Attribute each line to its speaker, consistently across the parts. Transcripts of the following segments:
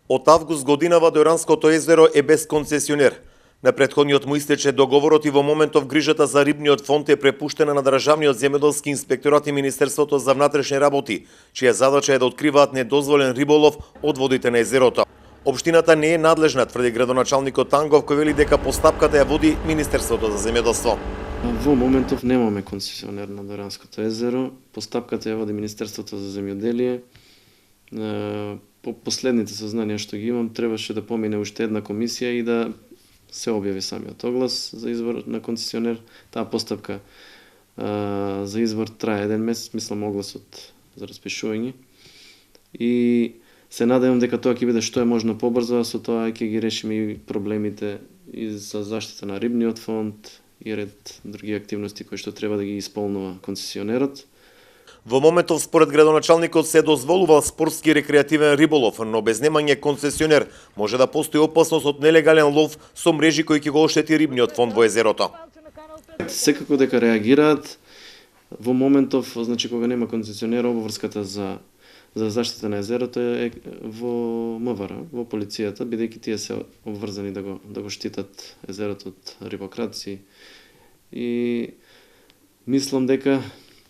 Speaker 1: Од август годинава Дојранското езеро е без концесионер. На претходниот му истече договорот и во моментов грижата за рибниот фонд е препуштена на Државниот земјоделски инспекторат и Министерството за внатрешни работи, чија задача е да откриваат недозволен риболов од водите на езерото. Општината не е надлежна, тврди градоначалникот Тангов, кој вели дека постапката ја води Министерството за земјоделство.
Speaker 2: Во моментов немаме концесионер на Дојранското езеро. Постапката ја води Министерството за земјоделие. По последните сознанија што ги имам, требаше да помине уште една комисија и да се објави самиот оглас за избор на концесионер. Таа постапка за избор трае 1 месец, мислам огласот за распишување. И се надевам дека тоа ќе биде што е можно побрзо, а со тоа ќе ги решиме и проблемите и за заштита на рибниот фонд и ред други активности кои што треба да ги исполнува концесионерот.
Speaker 1: Во моментов, според градоначалникот, се дозволува спортски и рекреативен риболов, но без немање концесионер може да постои опасност од нелегален лов со мрежи кои ќе го оштети рибниот фонд во езерото.
Speaker 2: Секако дека реагираат. Во моментов, значи кога нема концесионер, обврската за заштита на езерото е во МВР, во полицијата, бидејќи тие се обврзани да го штитат езерото од рибокраци. И мислам дека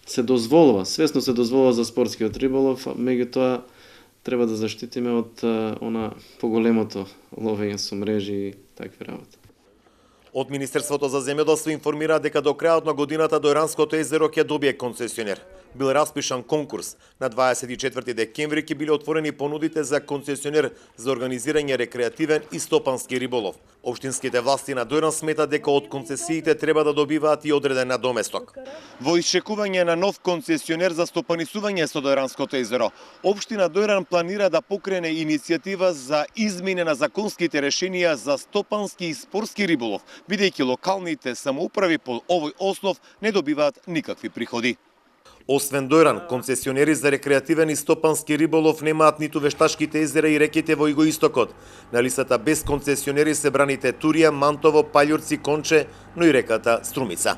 Speaker 2: се дозволува, свесно се дозволува за спортскиот риболов, меѓутоа треба да заштитиме од она поголемото ловење со мрежи и такви работи.
Speaker 1: Од Министерството за земјоделство информира дека до крајот на годината Дојранското езеро ќе добие концесионер. Бил распишан конкурс. На 24 декември ќе биле отворени понудите за концесионер за организирање рекреативен и стопански риболов. Општинските власти на Дојран сметат дека од концесиите треба да добиваат и одреден надоместок. Во исчекување на нов концесионер за стопанисување со Дојранското езеро, општина Дојран планира да покрене иницијатива за измена на законските решенија за стопански и спортски риболов, бидејќи локалните самоуправи по овој основ не добиваат никакви приходи. Освен Дојран, концесионери за рекреативен и стопански риболов немаат ниту вештачките езера и реките во Југоистокот. На листата без концесионери се браните Турија, Мантово, Паљурци, Конче, но и реката Струмица.